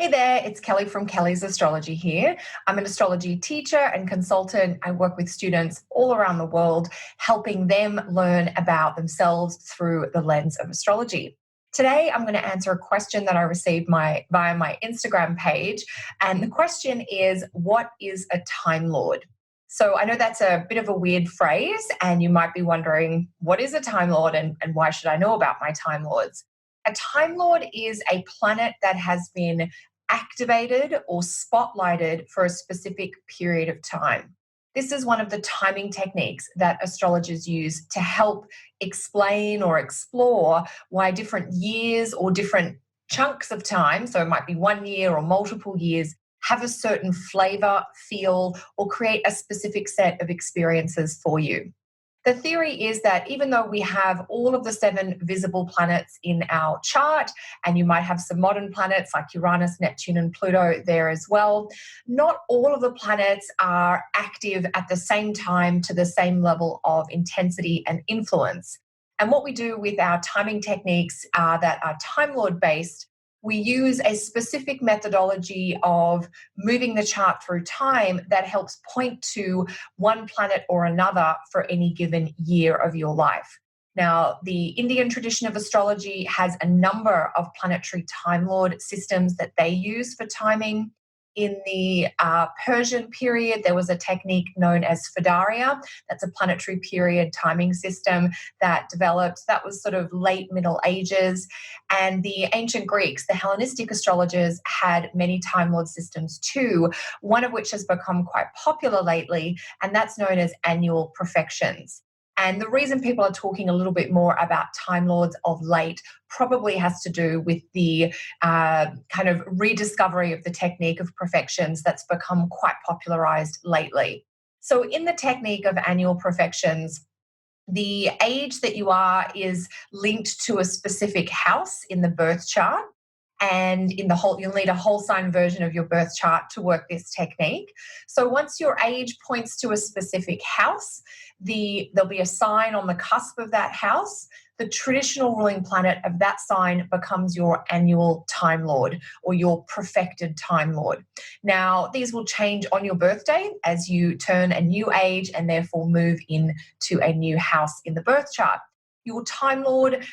Hey there, it's Kelly from Kelly's Astrology here. I'm an astrology teacher and consultant. I work with students all around the world, helping them learn about themselves through the lens of astrology. Today, I'm going to answer a question that I received via my Instagram page. And the question is, what is a Time Lord? So I know that's a bit of a weird phrase, and you might be wondering, what is a Time Lord and why should I know about my Time Lords? A Time Lord is a planet that has been activated or spotlighted for a specific period of time. This is one of the timing techniques that astrologers use to help explain or explore why different years or different chunks of time, so it might be 1 year or multiple years, have a certain flavor, feel, or create a specific set of experiences for you. The theory is that even though we have all of the 7 visible planets in our chart, and you might have some modern planets like Uranus, Neptune, and Pluto there as well, not all of the planets are active at the same time to the same level of intensity and influence. And what we do with our timing techniques that are Time Lord based, we use a specific methodology of moving the chart through time that helps point to one planet or another for any given year of your life. Now, the Indian tradition of astrology has a number of planetary Time Lord systems that they use for timing. In the Persian period, there was a technique known as Fadaria. That's a planetary period timing system that developed. That was sort of late Middle Ages. And the ancient Greeks, the Hellenistic astrologers, had many Time Lord systems too, one of which has become quite popular lately, and that's known as annual profections. And the reason people are talking a little bit more about Time Lords of late probably has to do with the kind of rediscovery of the technique of profections that's become quite popularized lately. So in the technique of annual profections, the age that you are is linked to a specific house in the birth chart. And you'll need a whole sign version of your birth chart to work this technique. So once your age points to a specific house, there'll be a sign on the cusp of that house. The traditional ruling planet of that sign becomes your annual Time Lord or your profected Time Lord. Now, these will change on your birthday as you turn a new age and therefore move into a new house in the birth chart. Your Time Lord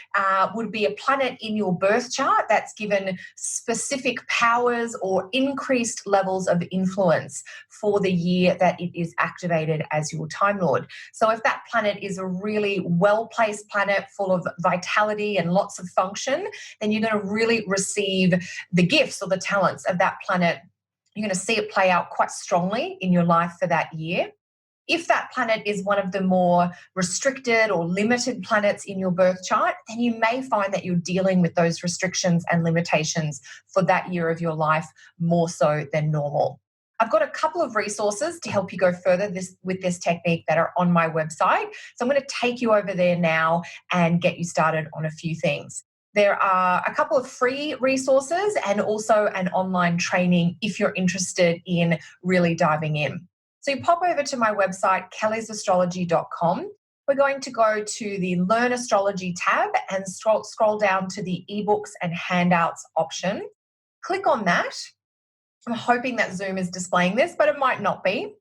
would be a planet in your birth chart that's given specific powers or increased levels of influence for the year that it is activated as your Time Lord. So if that planet is a really well-placed planet full of vitality and lots of function, then you're going to really receive the gifts or the talents of that planet. You're going to see it play out quite strongly in your life for that year. If that planet is one of the more restricted or limited planets in your birth chart, then you may find that you're dealing with those restrictions and limitations for that year of your life more so than normal. I've got a couple of resources to help you go further with this technique that are on my website. So I'm going to take you over there now and get you started on a few things. There are a couple of free resources and also an online training if you're interested in really diving in. So you pop over to my website, kellysastrology.com. We're going to go to the Learn Astrology tab and scroll down to the eBooks and handouts option. Click on that. I'm hoping that Zoom is displaying this, but it might not be.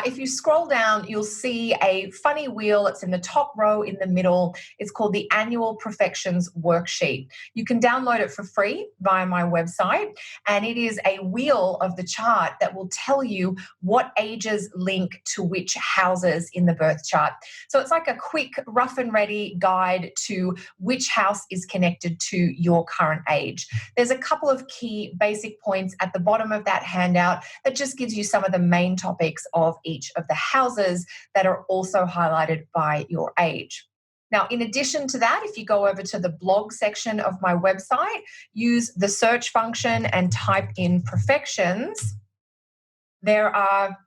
If you scroll down, you'll see a funny wheel. It's in the top row in the middle. It's called the Annual Profections Worksheet. You can download it for free via my website, and it is a wheel of the chart that will tell you what ages link to which houses in the birth chart. So it's like a quick, rough and ready guide to which house is connected to your current age. There's a couple of key basic points at the bottom of that handout that just gives you some of the main topics of each of the houses that are also highlighted by your age. Now, in addition to that, if you go over to the blog section of my website, use the search function and type in profections, there are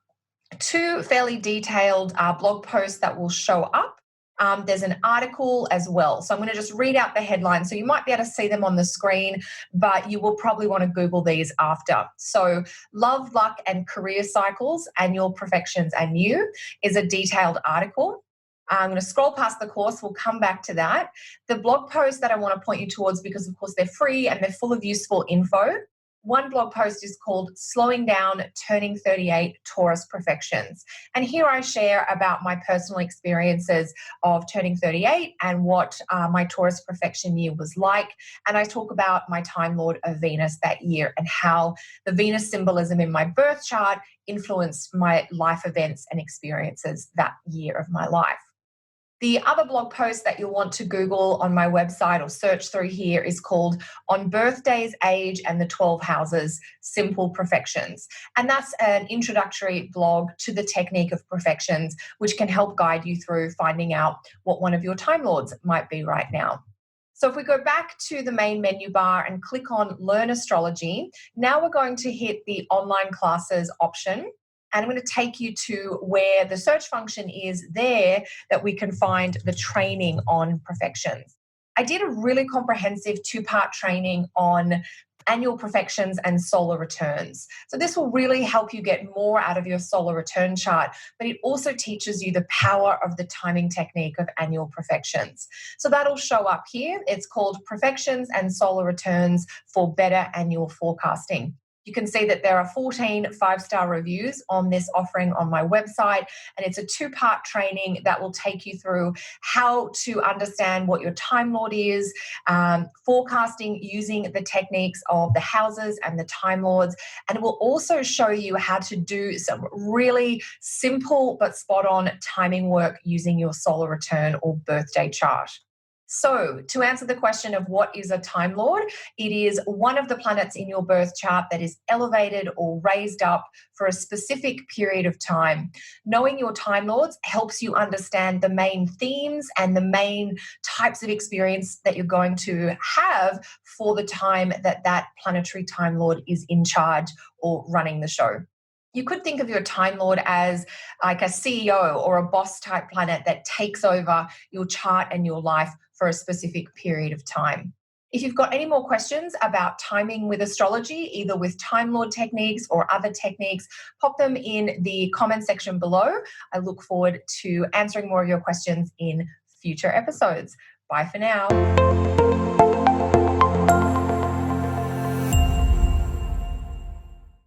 2 fairly detailed blog posts that will show up. There's an article as well. So I'm going to just read out the headline. So you might be able to see them on the screen, but you will probably want to Google these after. So Love, Luck and Career Cycles, Annual Profections and You is a detailed article. I'm going to scroll past the course. We'll come back to that. The blog post that I want to point you towards, because of course they're free and they're full of useful info, One blog post is called Slowing Down, Turning 38 Taurus Profections. And here I share about my personal experiences of turning 38 and what my Taurus profection year was like. And I talk about my Time Lord of Venus that year and how the Venus symbolism in my birth chart influenced my life events and experiences that year of my life. The other blog post that you'll want to Google on my website or search through here is called On Birthdays, Age, and the 12 Houses, Simple Profections. And that's an introductory blog to the technique of profections, which can help guide you through finding out what one of your Time Lords might be right now. So if we go back to the main menu bar and click on Learn Astrology, now we're going to hit the online classes option. And I'm going to take you to where the search function is there that we can find the training on profections. I did a really comprehensive 2-part training on annual profections and solar returns. So this will really help you get more out of your solar return chart, but it also teaches you the power of the timing technique of annual profections. So that'll show up here. It's called Profections and Solar Returns for Better Annual Forecasting. You can see that there are 14 5-star reviews on this offering on my website, and it's a 2-part training that will take you through how to understand what your Time Lord is, forecasting using the techniques of the houses and the Time Lords, and it will also show you how to do some really simple but spot-on timing work using your solar return or birthday chart. So, to answer the question of what is a Time Lord, it is one of the planets in your birth chart that is elevated or raised up for a specific period of time. Knowing your Time Lords helps you understand the main themes and the main types of experience that you're going to have for the time that that planetary Time Lord is in charge or running the show. You could think of your Time Lord as like a CEO or a boss type planet that takes over your chart and your life for a specific period of time. If you've got any more questions about timing with astrology, either with Time Lord techniques or other techniques, pop them in the comment section below. I look forward to answering more of your questions in future episodes. Bye for now.